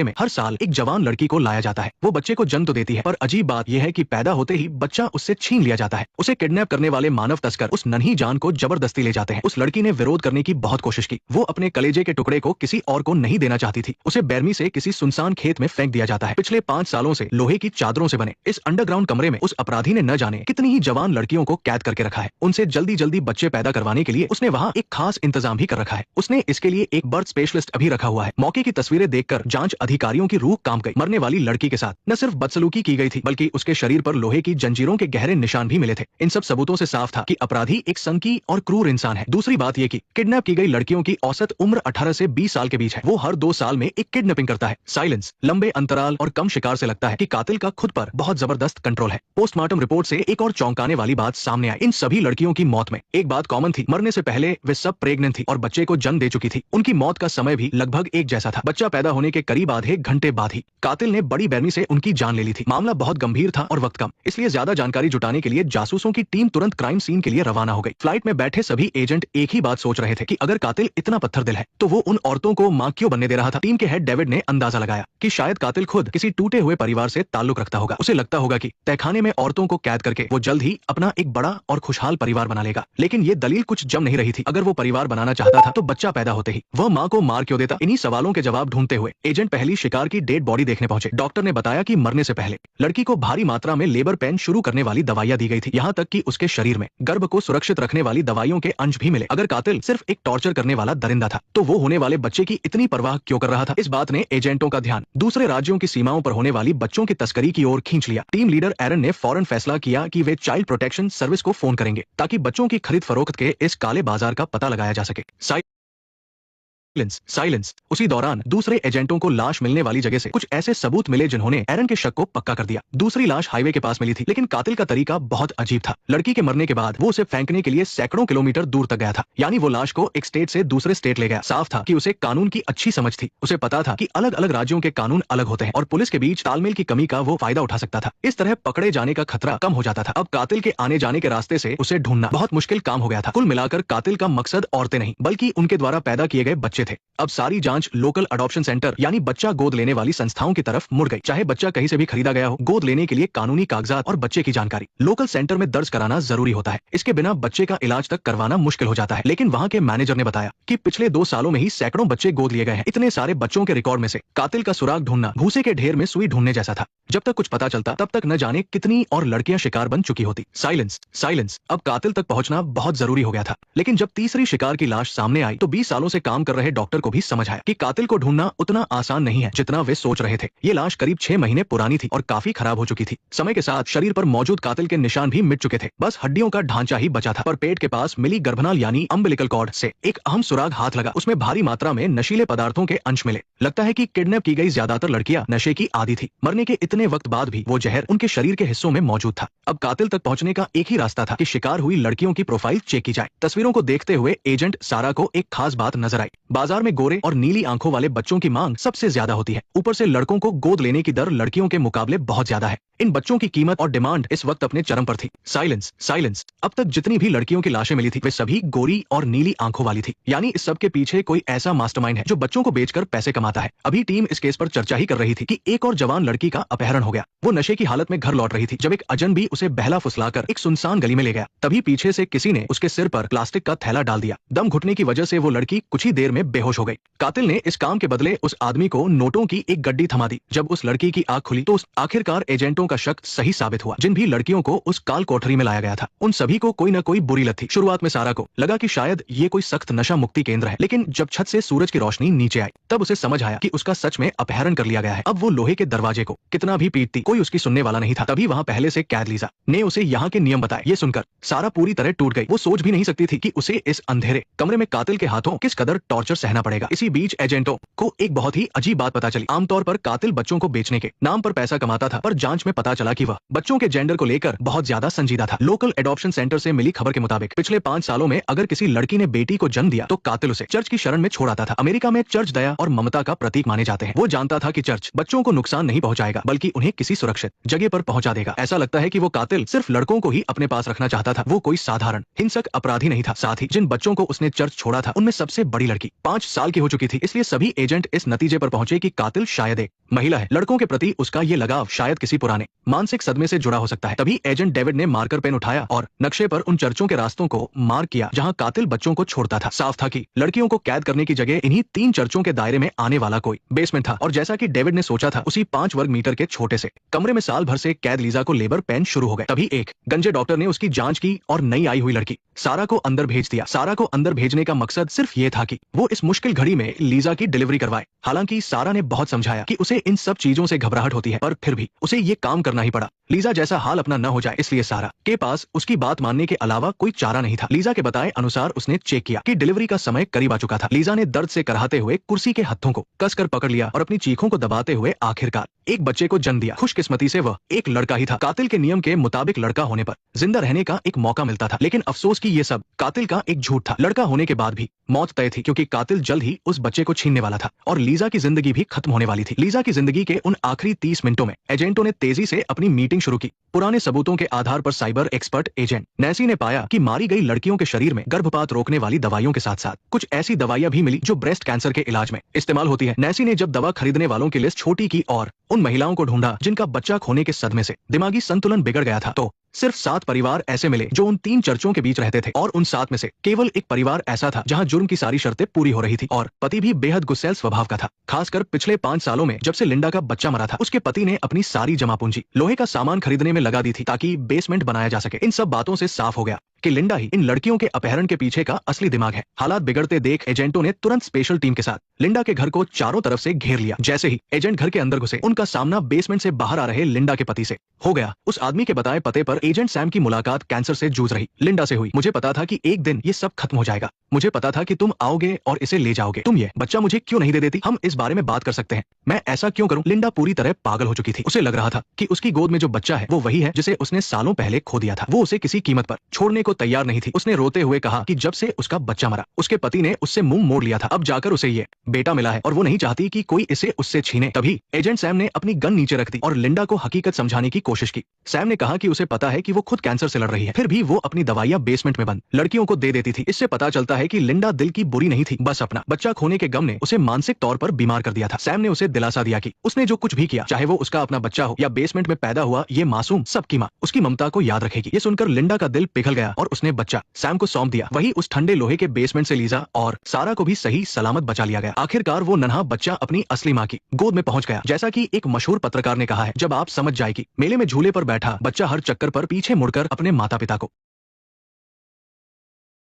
में हर साल एक जवान लड़की को लाया जाता है। वो बच्चे को जन्म तो देती है, पर अजीब बात यह है कि पैदा होते ही बच्चा उससे छीन लिया जाता है। उसे किडनैप करने वाले मानव तस्कर उस नन्ही जान को जबरदस्ती ले जाते हैं। उस लड़की ने विरोध करने की बहुत कोशिश की। वो अपने कलेजे के टुकड़े को किसी और को नहीं देना चाहती थी। उसे बेरमी से किसी सुनसान खेत में फेंक दिया जाता है। पिछले 5 सालों से लोहे की चादरों से बने इस अंडरग्राउंड कमरे में उस अपराधी ने न जाने कितनी ही जवान लड़कियों को कैद करके रखा है। उनसे जल्दी जल्दी बच्चे पैदा करवाने के लिए उसने वहाँ एक खास इंतजाम भी कर रखा है। उसने इसके लिए एक बर्थ स्पेशलिस्ट अभी रखा हुआ है। मौके की तस्वीरें देखकर जांच अधिकारियों की रूह कांप गई। मरने वाली लड़की के साथ न सिर्फ बदसलूकी की गई थी, बल्कि उसके शरीर पर लोहे की जंजीरों के गहरे निशान भी मिले थे। इन सब सबूतों से साफ था कि अपराधी एक सनकी और क्रूर इंसान है। दूसरी बात यह कि किडनैप की गई लड़कियों की औसत उम्र 18 से 20 साल के बीच है। वो हर 2 साल में एक किडनैपिंग करता है। साइलेंस, लंबे अंतराल और कम शिकार से लगता है कि कातिल का खुद पर बहुत जबरदस्त कंट्रोल है। पोस्टमार्टम रिपोर्ट से एक और चौंकाने वाली बात सामने आई। इन सभी लड़कियों की मौत में एक बात कॉमन थी, मरने से पहले वे सब प्रेग्नेंट थी और बच्चे को जन्म दे चुकी थी। उनकी मौत का समय भी लगभग एक जैसा था। बच्चा पैदा होने के करीब आधे घंटे बाद ही कातिल ने बड़ी बेरमी से उनकी जान ले ली थी। मामला बहुत गंभीर था और वक्त कम, इसलिए ज्यादा जानकारी जुटाने के लिए जासूसों की टीम तुरंत क्राइम सीन के लिए रवाना हो गई। फ्लाइट में बैठे सभी एजेंट एक ही बात सोच रहे थे कि अगर कातिल इतना पत्थर दिल है तो वो उन औरतों को मां क्यों बनने दे रहा था। टीम के हेड डेविड ने अंदाजा लगाया कि शायद कातिल खुद किसी टूटे हुए परिवार से ताल्लुक रखता होगा। उसे लगता होगा कि तहखाने में औरतों को कैद करके वो जल्द ही अपना एक बड़ा और खुशहाल परिवार बना लेगा। लेकिन ये दलील कुछ जम नहीं रही थी। अगर वो परिवार बनाना चाहता था तो बच्चा पैदा होते ही वह मां को मार क्यों देता। इन्हीं सवालों के जवाब ढूंढते हुए एजेंट पहली शिकार की डेड बॉडी देखने पहुंचे। डॉक्टर ने बताया कि मरने से पहले लड़की को भारी मात्रा में लेबर पेन शुरू करने वाली दवाइयां दी गई थी। यहाँ तक कि उसके शरीर में गर्भ को सुरक्षित रखने वाली दवाइयों के अंश भी मिले। अगर कातिल सिर्फ एक टॉर्चर करने वाला दरिंदा था तो वो होने वाले बच्चे की इतनी परवाह क्यों कर रहा था। इस बात ने एजेंटों का ध्यान दूसरे राज्यों की सीमाओं पर होने वाली बच्चों की तस्करी की ओर खींच लिया। टीम लीडर एरन ने फौरन फैसला किया कि वे चाइल्ड प्रोटेक्शन सर्विस को फोन करेंगे ताकि बच्चों की खरीद फरोख्त के इस काले बाजार का पता लगाया जा सके। साइलेंस। उसी दौरान दूसरे एजेंटों को लाश मिलने वाली जगह से कुछ ऐसे सबूत मिले जिन्होंने एरन के शक को पक्का कर दिया। दूसरी लाश हाईवे के पास मिली थी, लेकिन कातिल का तरीका बहुत अजीब था। लड़की के मरने के बाद वो उसे फेंकने के लिए सैकड़ों किलोमीटर दूर तक गया था। यानी वो लाश को एक स्टेट से दूसरे स्टेट ले गया। साफ था कि उसे कानून की अच्छी समझ थी। उसे पता था कि अलग अलग राज्यों के कानून अलग होते हैं और पुलिस के बीच तालमेल की कमी का वो फायदा उठा सकता था। इस तरह पकड़े जाने का खतरा कम हो जाता था। अब कातिल के आने जाने के रास्ते से उसे ढूंढना बहुत मुश्किल काम हो गया था। कुल मिलाकर कातिल का मकसद औरतें नहीं बल्कि उनके द्वारा पैदा किए गए बच्चे थे। अब सारी जांच लोकल अडॉप्शन सेंटर यानी बच्चा गोद लेने वाली संस्थाओं की तरफ मुड़ गई। चाहे बच्चा कहीं से भी खरीदा गया हो, गोद लेने के लिए कानूनी कागजात और बच्चे की जानकारी लोकल सेंटर में दर्ज कराना जरूरी होता है। इसके बिना बच्चे का इलाज तक करवाना मुश्किल हो जाता है। लेकिन वहाँ के मैनेजर ने बताया कि पिछले 2 सालों में ही सैकड़ों बच्चे गोद लिए गए हैं। इतने सारे बच्चों के रिकॉर्ड में से कातिल का सुराग ढूंढना भूसे के ढेर में सुई ढूंढने जैसा था। जब तक कुछ पता चलता तब तक न जाने कितनी और लड़कियां शिकार बन चुकी होती। साइलेंस। अब कातिल तक पहुंचना बहुत जरूरी हो गया था। लेकिन जब तीसरी शिकार की लाश सामने आई तो 20 सालों से काम कर रहे डॉक्टर को भी समझ आया कि कातिल को ढूंढना उतना आसान नहीं है जितना वे सोच रहे थे। ये लाश करीब 6 महीने पुरानी थी और काफी खराब हो चुकी थी। समय के साथ शरीर पर मौजूद कातिल के निशान भी मिट चुके थे। बस हड्डियों का ढांचा ही बचा था। पर पेट के पास मिली गर्भनाल यानी अम्बिलिकल कॉर्ड से एक अहम सुराग हाथ लगा। उसमें भारी मात्रा में नशीले पदार्थों के अंश मिले। लगता है कि किडनैप की गई ज्यादातर लड़कियां नशे की आदी थी। मरने के इतने वक्त बाद भी वो जहर उनके शरीर के हिस्सों में मौजूद था। अब कातिल तक पहुंचने का एक ही रास्ता था कि शिकार हुई लड़कियों की प्रोफाइल चेक की जाए। तस्वीरों को देखते हुए एजेंट सारा को एक खास बात नजर आई। बाजार में गोरे और नीली आंखों वाले बच्चों की मांग सबसे ज्यादा होती है। ऊपर से लड़कों को गोद लेने की दर लड़कियों के मुकाबले बहुत ज्यादा है। इन बच्चों की कीमत और डिमांड इस वक्त अपने चरम पर थी। साइलेंस। अब तक जितनी भी लड़कियों की लाशें मिली थी वे सभी गोरी और नीली आंखों वाली थी। यानी इस सब के पीछे कोई ऐसा मास्टरमाइंड है जो बच्चों को बेचकर पैसे कमाता है। अभी टीम इस केस पर चर्चा ही कर रही थी कि एक और जवान लड़की का अपहरण हो गया। वो नशे की हालत में घर लौट रही थी जब एक अजनबी उसे बहला फुसलाकर एक सुनसान गली में ले गया। तभी पीछे से किसी ने उसके सिर पर प्लास्टिक का थैला डाल दिया। दम घुटने की वजह से वो लड़की कुछ ही देर में बेहोश हो गई। कातिल ने इस काम के बदले उस आदमी को नोटों की एक गड्डी थमा दी। जब उस लड़की की आंख खुली तो आखिरकार एजेंटों का शक सही साबित हुआ। जिन भी लड़कियों को उस काल कोठरी में लाया गया था उन सभी को कोई न कोई बुरी लत थी। शुरुआत में सारा को लगा कि शायद ये कोई सख्त नशा मुक्ति केंद्र है, लेकिन जब छत से सूरज की रोशनी नीचे आई तब उसे समझ आया कि उसका सच में अपहरण कर लिया गया है। अब वो लोहे के दरवाजे को कितना भी पीटती कोई उसकी सुनने वाला नहीं था। तभी वहाँ पहले से कैद लीजा ने उसे यहाँ के नियम बताए। ये सुनकर सारा पूरी तरह टूट गई। वो सोच भी नहीं सकती थी कि उसे इस अंधेरे कमरे में कातिल के हाथों किस कदर टॉर्चर सहना पड़ेगा। इसी बीच एजेंटों को एक बहुत ही अजीब बात पता चली। आमतौर पर कातिल बच्चों को बेचने के नाम पर पैसा कमाता था, पर जांच में पता चला कि वह बच्चों के जेंडर को लेकर बहुत ज्यादा संजीदा था। लोकल एडॉप्शन सेंटर से मिली खबर के मुताबिक पिछले 5 सालों में अगर किसी लड़की ने बेटी को जन्म दिया तो कातिल उसे चर्च की शरण में छोड़ आता था। अमेरिका में चर्च दया और ममता का प्रतीक माने जाते हैं। वो जानता था कि चर्च बच्चों को नुकसान नहीं पहुंचाएगा बल्कि उन्हें किसी सुरक्षित जगह पर पहुंचा देगा। ऐसा लगता है कि वो कातिल सिर्फ लड़कों को ही अपने पास रखना चाहता था। वो कोई साधारण हिंसक अपराधी नहीं था। साथ ही जिन बच्चों को उसने चर्च छोड़ा था उनमें सबसे बड़ी लड़की 5 साल की हो चुकी थी। इसलिए सभी एजेंट इस नतीजे पर पहुंचे कि कातिल शायद एक महिला है। लड़कों के प्रति उसका ये लगाव शायद किसी पुराने मानसिक सदमे से जुड़ा हो सकता है। तभी एजेंट डेविड ने मार्कर पेन उठाया और नक्शे पर उन चर्चों के रास्तों को मार्क किया जहां कातिल बच्चों को छोड़ता था। साफ था कि लड़कियों को कैद करने की जगह इन्हीं 3 चर्चों के दायरे में आने वाला कोई बेसमेंट था। और जैसा कि डेविड ने सोचा था उसी 5 वर्ग मीटर के छोटे से कमरे में साल भर से कैद लीजा को लेबर पेन शुरू हो गए। तभी एक गंजे डॉक्टर ने उसकी जांच की और नई आई हुई लड़की सारा को अंदर भेज दिया। सारा को अंदर भेजने का मकसद सिर्फ ये था कि वो इस मुश्किल घड़ी में लीजा की डिलीवरी करवाए। हालांकि सारा ने बहुत समझाया कि उसे इन सब चीजों से घबराहट होती है, पर फिर भी उसे ये काम करना ही पड़ा। लीजा जैसा हाल अपना न हो जाए इसलिए सारा के पास उसकी बात मानने के अलावा कोई चारा नहीं था। लीजा के बताए अनुसार उसने चेक किया कि डिलीवरी का समय करीब आ चुका था। लीजा ने दर्द से कराहते हुए कुर्सी के हत्थों को कसकर पकड़ लिया और अपनी चीखों को दबाते हुए आखिरकार एक बच्चे को जन्म दिया। खुशकिस्मती से वह एक लड़का ही था। कातिल के नियम के मुताबिक लड़का होने पर जिंदा रहने का एक मौका मिलता था, लेकिन अफसोस की ये सब कातिल का एक झूठ था। लड़का होने के बाद भी मौत तय थी क्योंकि कातिल जल्द ही उस बच्चे को छीनने वाला था और लीजा की जिंदगी भी खत्म होने वाली थी। लीजा की जिंदगी के उन आखिरी 30 मिनटों में एजेंटों ने तेजी से अपनी मीटिंग शुरू की। पुराने सबूतों के आधार पर साइबर एक्सपर्ट एजेंट नैसी ने पाया कि मारी गई लड़कियों के शरीर में गर्भपात रोकने वाली दवाइयों के साथ साथ कुछ ऐसी दवाइयां भी मिली जो ब्रेस्ट कैंसर के इलाज में इस्तेमाल होती है। नैसी ने जब दवा खरीदने वालों की लिस्ट छोटी की और उन महिलाओं को ढूंढा जिनका बच्चा खोने के सदमे से दिमागी संतुलन बिगड़ गया था, तो सिर्फ 7 परिवार ऐसे मिले जो उन 3 चर्चों के बीच रहते थे। और उन 7 में से केवल एक परिवार ऐसा था जहां जुर्म की सारी शर्तें पूरी हो रही थी और पति भी बेहद गुस्सैल स्वभाव का था। खासकर पिछले 5 सालों में जब से लिंडा का बच्चा मरा था, उसके पति ने अपनी सारी जमा पूंजी लोहे का सामान खरीदने में लगा दी थी ताकि बेसमेंट बनाया जा सके। इन सब बातों से साफ हो गया कि लिंडा ही इन लड़कियों के अपहरण के पीछे का असली दिमाग है। हालात बिगड़ते देख एजेंटों ने तुरंत स्पेशल टीम के साथ लिंडा के घर को चारों तरफ से घेर लिया। जैसे ही एजेंट घर के अंदर घुसे, उनका सामना बेसमेंट से बाहर आ रहे लिंडा के पति से हो गया। उस आदमी के बताए पते पर एजेंट सैम की मुलाकात कैंसर से जूझ रही लिंडा से हुई। मुझे पता था कि एक दिन ये सब खत्म हो जाएगा। मुझे पता था कि तुम आओगे और इसे ले जाओगे। तुम ये बच्चा मुझे क्यों नहीं दे देती? हम इस बारे में बात कर सकते हैं। मैं ऐसा क्यों करूं? लिंडा पूरी तरह पागल हो चुकी थी। उसे लग रहा था कि उसकी गोद में जो बच्चा है वो वही है जिसे उसने सालों पहले खो दिया था। वो उसे किसी कीमत पर छोड़ने को तैयार नहीं थी। उसने रोते हुए कहा कि जब से उसका बच्चा मरा उसके पति ने उससे मुंह मोड़ लिया था। अब जाकर उसे ये बेटा मिला है और वो नहीं चाहती कि कोई इसे उससे छीने। तभी एजेंट सैम ने अपनी गन नीचे रख दी और लिंडा को हकीकत समझाने की कोशिश की। सैम ने कहा कि उसे पता है कि वो खुद कैंसर से लड़ रही है, फिर भी वो अपनी दवाइयां बेसमेंट में बंद लड़कियों को दे देती थी। इससे पता चलता है कि लिंडा दिल की बुरी नहीं थी, बस अपना बच्चा खोने के गम ने उसे मानसिक तौर पर बीमार कर दिया था। सैम ने उसे दिलासा दिया कि उसने जो कुछ भी किया, चाहे वो उसका अपना बच्चा हो या बेसमेंट में पैदा हुआ ये मासूम, सबकी माँ उसकी ममता को याद रखेगी। ये सुनकर लिंडा का दिल पिघल गया और उसने बच्चा सैम को सौंप दिया। वही उस ठंडे लोहे के बेसमेंट से लीजा और सारा को भी सही सलामत बचा लिया गया। आखिरकार वो नन्हा बच्चा अपनी असली माँ की गोद में पहुंच गया। जैसा कि एक मशहूर पत्रकार ने कहा है, जब आप समझ जाए कि मेले में झूले पर बैठा बच्चा हर चक्कर पर पीछे मुड़कर अपने माता पिता को